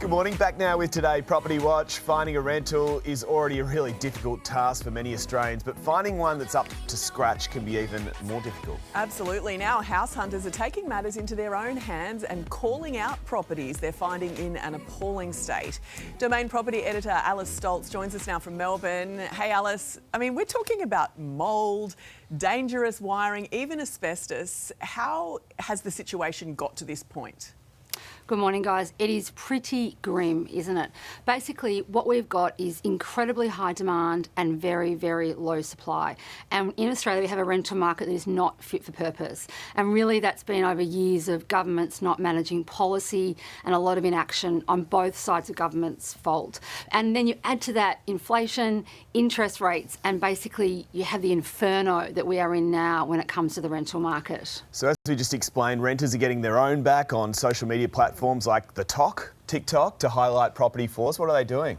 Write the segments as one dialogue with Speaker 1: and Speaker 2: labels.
Speaker 1: Good morning. Back now with Today Property Watch. Finding a rental is already a really difficult task for many Australians, but finding one that's up to scratch can be even more difficult.
Speaker 2: Absolutely. Now house hunters are taking matters into their own hands and calling out properties they're finding in an appalling state. Domain property editor Alice Stoltz joins us now from Melbourne. Hey Alice, we're talking about mould, dangerous wiring, even asbestos. How has the situation got to this point?
Speaker 3: Good morning, guys. It is pretty grim, isn't it? Basically, what we've got is incredibly high demand and very, very low supply. And in Australia, we have a rental market that is not fit for purpose. And really, that's been over years of governments not managing policy and a lot of inaction on both sides of government's fault. And then you add to that inflation, interest rates, and basically you have the inferno that we are in now when it comes to the rental market.
Speaker 1: So as we just explained, renters are getting their own back on social media platforms like the TikTok to highlight property for us. What are they doing?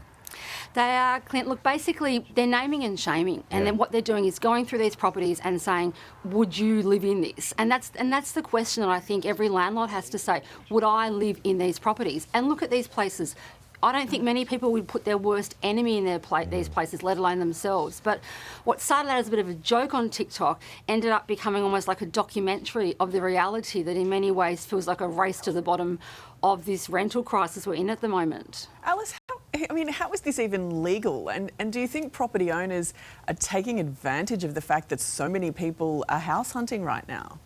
Speaker 3: They are, Clint, look, basically they're naming and shaming, and then what they're doing is going through these properties and saying, would you live in this? And that's the question that I think every landlord has to say, would I live in these properties? And look at these places. I don't think many people would put their worst enemy in these places, let alone themselves. But what started out as a bit of a joke on TikTok ended up becoming almost like a documentary of the reality that in many ways feels like a race to the bottom of this rental crisis we're in at the moment.
Speaker 2: Alice, how is this even legal? And do you think property owners are taking advantage of the fact that so many people are house hunting right now?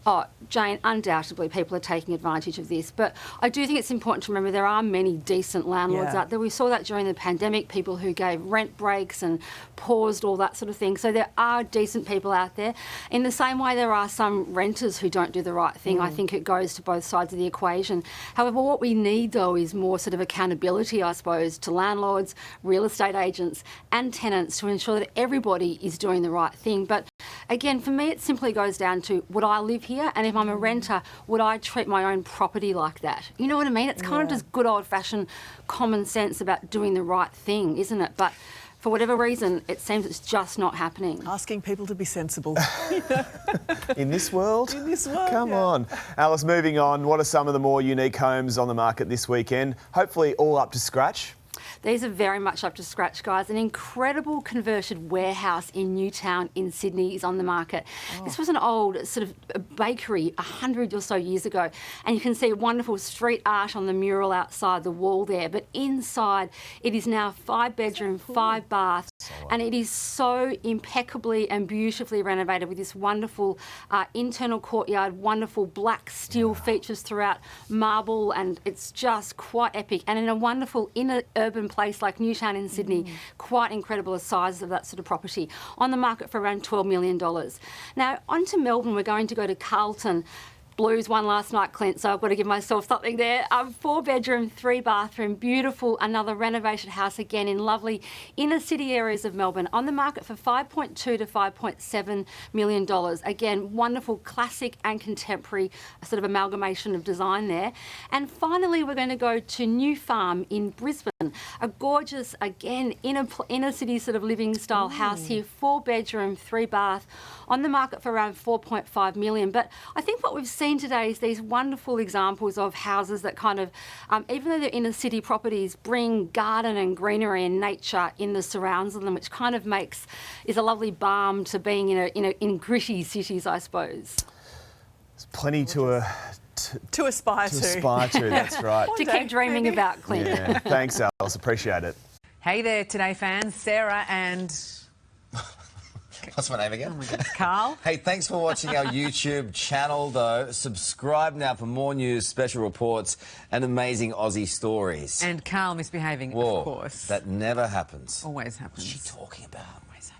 Speaker 3: Oh, Jane, undoubtedly people are taking advantage of this, but I do think it's important to remember there are many decent landlords out there. We saw that during the pandemic, people who gave rent breaks and paused all that sort of thing. So there are decent people out there. In the same way there are some renters who don't do the right thing. I think it goes to both sides of the equation. However, what we need though is more sort of accountability, I suppose, to landlords, real estate agents and tenants to ensure that everybody is doing the right thing. But again, for me, it simply goes down to, would I live here? And if I'm a renter, would I treat my own property like that? You know what I mean? It's kind of just good old-fashioned common sense about doing the right thing, isn't it? But for whatever reason, it seems it's just not happening.
Speaker 2: Asking people to be sensible.
Speaker 1: In this world?
Speaker 2: In this world,
Speaker 1: Come on. Alice, moving on, what are some of the more unique homes on the market this weekend? Hopefully all up to scratch.
Speaker 3: These are very much up to scratch, guys. An incredible converted warehouse in Newtown in Sydney is on the market. This was an old sort of bakery 100 or so years ago, and you can see wonderful street art on the mural outside the wall there. But inside, it is now 5-bedroom, 5-bath, and it is so impeccably and beautifully renovated with this wonderful internal courtyard, wonderful black steel features throughout, marble, and it's just quite epic. And in a wonderful inner urban place like Newtown in Sydney, quite incredible the size of that sort of property, on the market for around $12 million. Now, on to Melbourne, we're going to go to Carlton. Blues won last night, Clint, so I've got to give myself something there. 4-bedroom, 3-bathroom, beautiful, another renovated house again in lovely inner city areas of Melbourne, on the market for $5.2 to $5.7 million. Again, wonderful classic and contemporary sort of amalgamation of design there. And finally, we're going to go to New Farm in Brisbane, a gorgeous, again, inner city sort of living style house here, 4-bedroom, 3-bath, on the market for around $4.5 million. But I think what we've seen today is these wonderful examples of houses that kind of, even though they're inner city properties, bring garden and greenery and nature in the surrounds of them, which kind of is a lovely balm to being in gritty cities, I suppose.
Speaker 1: There's plenty to aspire to. That's right.
Speaker 3: To keep dreaming about, Clint.
Speaker 1: Yeah. Thanks, Alice. Appreciate it.
Speaker 2: Hey there, Today fans. Sarah and...
Speaker 4: What's my name again?
Speaker 2: Oh my God. Carl.
Speaker 4: Hey, thanks for watching our YouTube channel, though. Subscribe now for more news, special reports, and amazing Aussie stories.
Speaker 2: And Carl misbehaving,
Speaker 4: Whoa,
Speaker 2: of course.
Speaker 4: That never happens.
Speaker 2: Always happens.
Speaker 4: What's she talking about?
Speaker 2: Always happens.